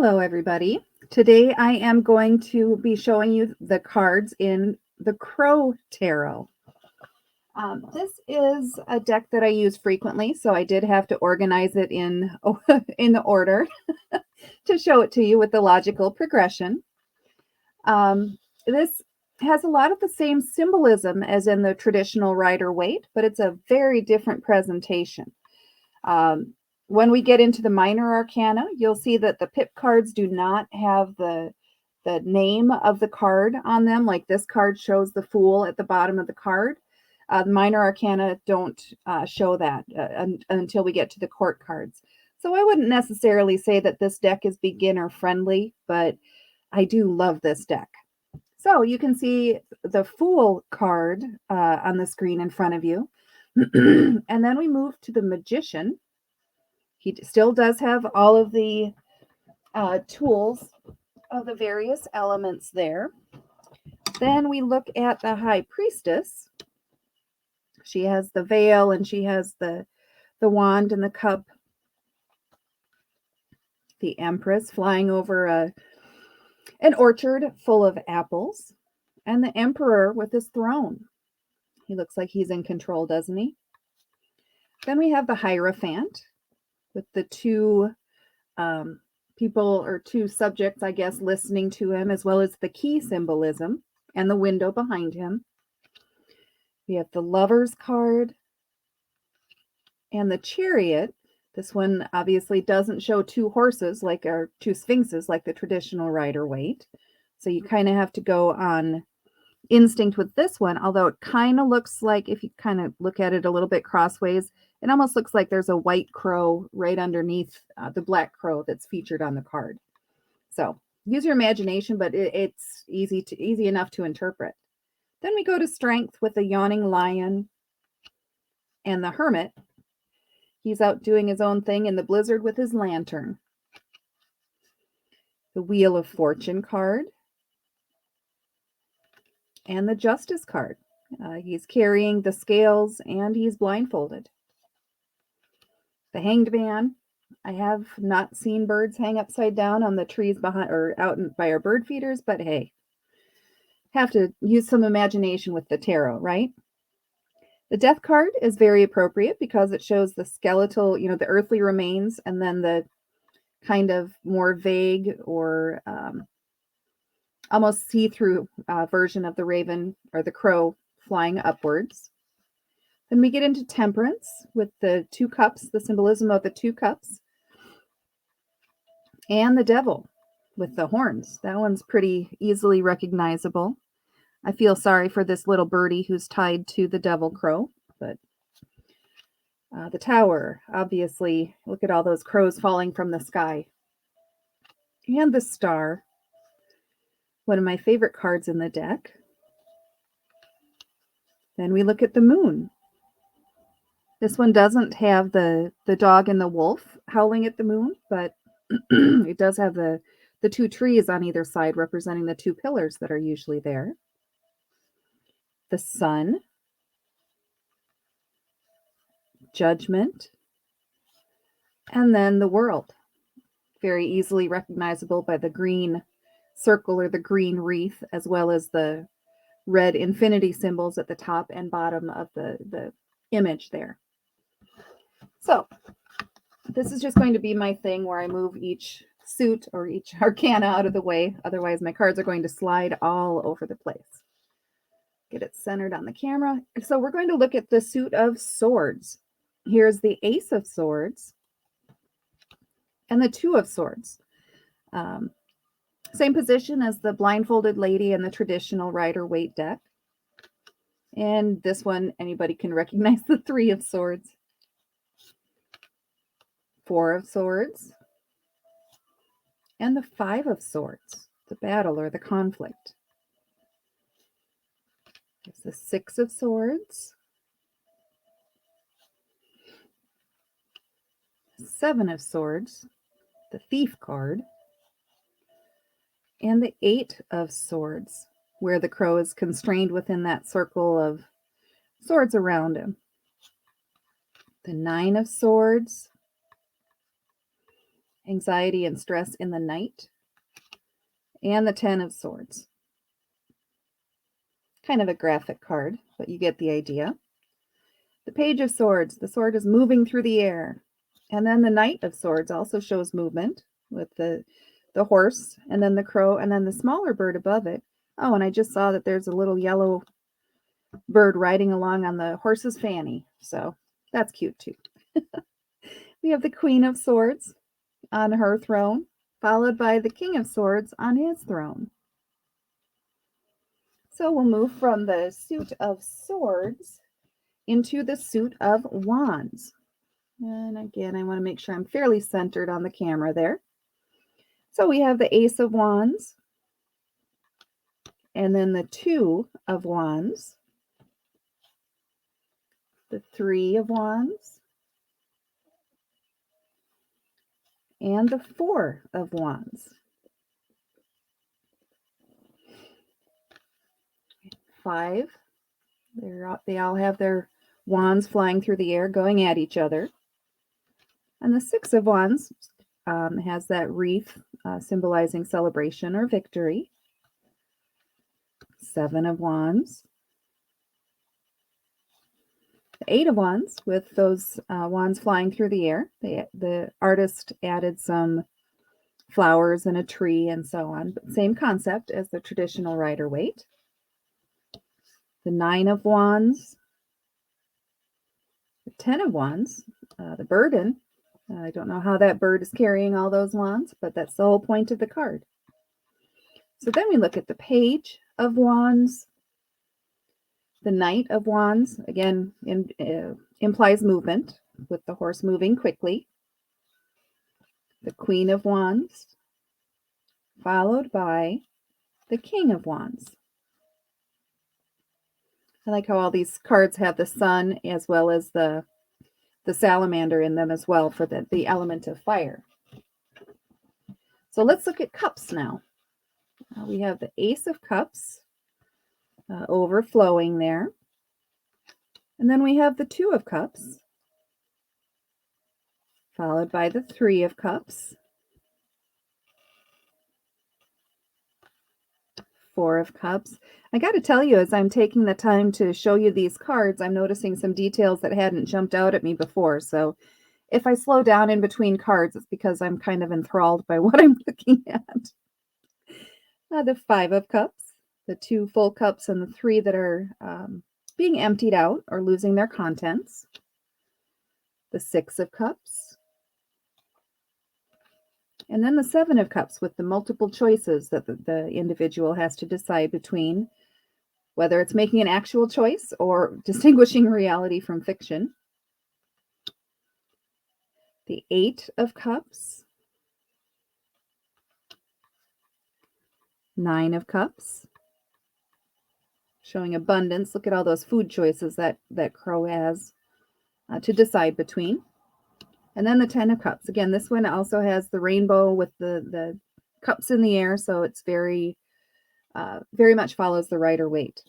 Hello, everybody. Today I am going to be showing you the cards in the Crow Tarot. This is a deck that I use frequently, so I did have to organize it in, in the order to show it to you with the logical progression. This has a lot of the same symbolism as in the traditional Rider-Waite, but it's a very different presentation. When we get into the minor arcana, you'll see that the pip cards do not have the name of the card on them. Like this card shows the Fool at the bottom of the card. The minor arcana don't show that until we get to the court cards. So I wouldn't necessarily say that this deck is beginner friendly, but I do love this deck. So you can see the Fool card on the screen in front of you. And then we move to the Magician. He still does have all of the tools of the various elements there. Then we look at the High Priestess. She has the veil and she has the wand and the cup. The Empress flying over an orchard full of apples. And the Emperor with his throne. He looks like he's in control, doesn't he? Then we have the Hierophant with the two people or two subjects, I guess, listening to him, as well as the key symbolism and the window behind him. We have the Lover's card and the Chariot. This one obviously doesn't show two horses or two sphinxes like the traditional Rider-Waite. So you kind of have to go on instinct with this one, although it kind of looks like, if you kind of look at it a little bit crossways, it almost looks like there's a white crow right underneath the black crow that's featured on the card. So use your imagination, but it's easy enough to interpret. Then we go to Strength with the Yawning Lion and the Hermit. He's out doing his own thing in the blizzard with his lantern. The Wheel of Fortune card and the Justice card. He's carrying the scales and he's blindfolded. The Hanged Man. I have not seen birds hang upside down on the trees behind or out by our bird feeders, but hey, have to use some imagination with the tarot, right? The Death card is very appropriate because it shows the skeletal, the earthly remains, and then the kind of more vague or almost see-through version of the raven or the crow flying upwards. Then we get into Temperance with the two cups, the symbolism of the two cups. And the Devil with the horns. That one's pretty easily recognizable. I feel sorry for this little birdie who's tied to the devil crow, but the Tower, obviously, look at all those crows falling from the sky. And the Star, one of my favorite cards in the deck. Then we look at the Moon. This one doesn't have the dog and the wolf howling at the moon, but it does have the two trees on either side representing the two pillars that are usually there. The Sun, Judgment, and then the World. Very easily recognizable by the green circle or the green wreath, as well as the red infinity symbols at the top and bottom of the image there. So this is just going to be my thing where I move each suit or each arcana out of the way. Otherwise, my cards are going to slide all over the place. Get it centered on the camera. So we're going to look at the suit of swords. Here's the Ace of Swords and the Two of Swords. Same position as the blindfolded lady in the traditional Rider-Waite deck. And this one, anybody can recognize the Three of Swords. Four of Swords. And the Five of Swords, the battle or the conflict. There's the Six of Swords. Seven of Swords, the Thief card. And the Eight of Swords, where the crow is constrained within that circle of swords around him. The Nine of Swords. anxiety and stress in the Knight, and the Ten of Swords. Kind of a graphic card, but you get the idea. The Page of Swords, the sword is moving through the air. And then the Knight of Swords also shows movement with the horse, and then the crow, and then the smaller bird above it. Oh, and I just saw that there's a little yellow bird riding along on the horse's fanny. So that's cute too. We have the Queen of Swords on her throne, followed by the King of Swords on his throne. So we'll move from the suit of swords into the suit of wands. And again, I want to make sure I'm fairly centered on the camera there. So we have the Ace of Wands, and then the Two of Wands, the Three of Wands, and the Four of Wands. 5. They all have their wands flying through the air, going at each other. And the Six of Wands has that wreath symbolizing celebration or victory. 7 of Wands. The 8 of Wands with those wands flying through the air. The artist added some flowers and a tree and so on, but same concept as the traditional Rider-Waite. The 9 of Wands. The 10 of Wands, the burden. I don't know how that bird is carrying all those wands, but that's the whole point of the card. So then we look at the Page of Wands. The Knight of Wands, again, implies movement, with the horse moving quickly. The Queen of Wands, followed by the King of Wands. I like how all these cards have the sun as well as the salamander in them as well for the element of fire. So let's look at cups now. We have the Ace of Cups overflowing there. And then we have the Two of Cups, followed by the Three of Cups, Four of Cups. I got to tell you, as I'm taking the time to show you these cards, I'm noticing some details that hadn't jumped out at me before. So if I slow down in between cards, it's because I'm kind of enthralled by what I'm looking at. The Five of Cups, the 2 full cups, and the 3 that are being emptied out or losing their contents. The Six of Cups. And then the Seven of Cups with the multiple choices that the individual has to decide between, whether it's making an actual choice or distinguishing reality from fiction. The Eight of Cups. 9 of Cups. Showing abundance. Look at all those food choices that crow has to decide between. And then the 10 of Cups. Again, this one also has the rainbow with the cups in the air, so it's very much follows the Rider-Waite.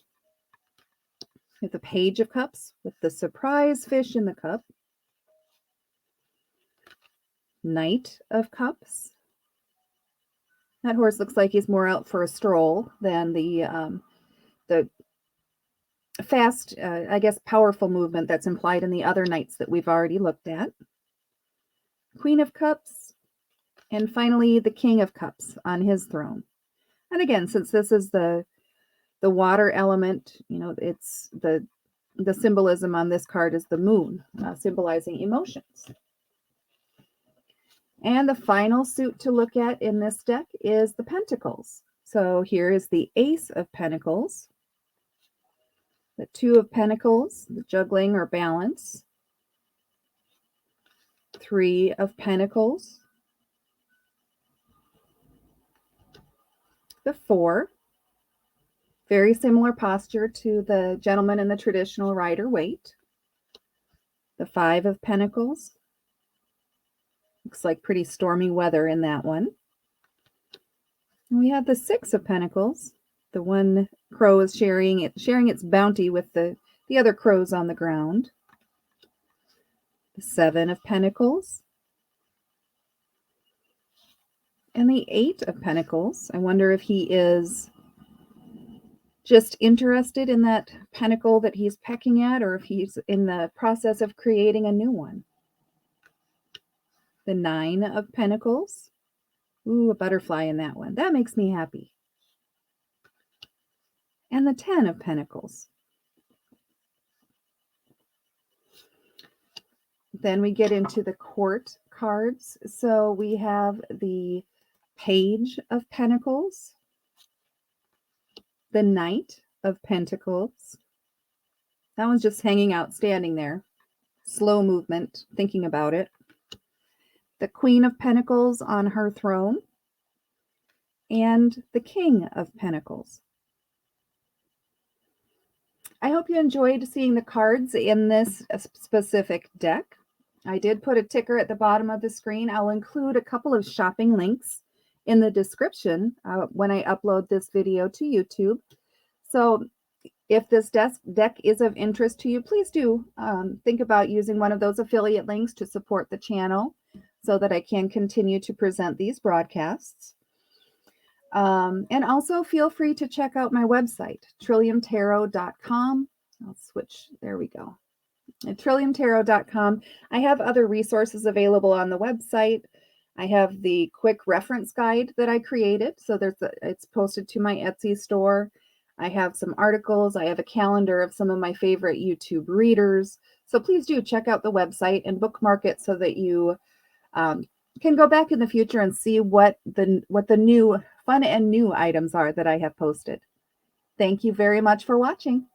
We have the Page of Cups with the surprise fish in the cup. Knight of Cups. That horse looks like he's more out for a stroll than the fast, I guess, powerful movement that's implied in the other knights that we've already looked at. Queen of Cups, and finally the King of Cups on his throne. And again, since this is the water element, it's the symbolism on this card is the moon, symbolizing emotions. And the final suit to look at in this deck is the Pentacles. So here is the Ace of Pentacles, the Two of Pentacles, the juggling or balance, Three of Pentacles, the Four, very similar posture to the gentleman in the traditional Rider-Waite, the Five of Pentacles, looks like pretty stormy weather in that one, and we have the Six of Pentacles, the one crow is sharing its bounty with the other crows on the ground, the Seven of Pentacles, And the Eight of Pentacles. I wonder if he is just interested in that pentacle that he's pecking at, or if he's in the process of creating a new one. The Nine of Pentacles. Ooh, a butterfly in that one. That makes me happy. And the Ten of Pentacles. Then we get into the Court cards. So we have the Page of Pentacles, the Knight of Pentacles. That one's just hanging out, standing there. Slow movement, thinking about it. The Queen of Pentacles on her throne. And the King of Pentacles. I hope you enjoyed seeing the cards in this specific deck. I did put a ticker at the bottom of the screen. I'll include a couple of shopping links in the description when I upload this video to YouTube. So if this deck is of interest to you, please do think about using one of those affiliate links to support the channel so that I can continue to present these broadcasts. And also feel free to check out my website, trilliumtarot.com. I'll switch. There we go. At trilliumtarot.com. I have other resources available on the website. I have the quick reference guide that I created. So it's posted to my Etsy store. I have some articles. I have a calendar of some of my favorite YouTube readers. So please do check out the website and bookmark it so that you can go back in the future and see what the new fun and new items are that I have posted. Thank you very much for watching.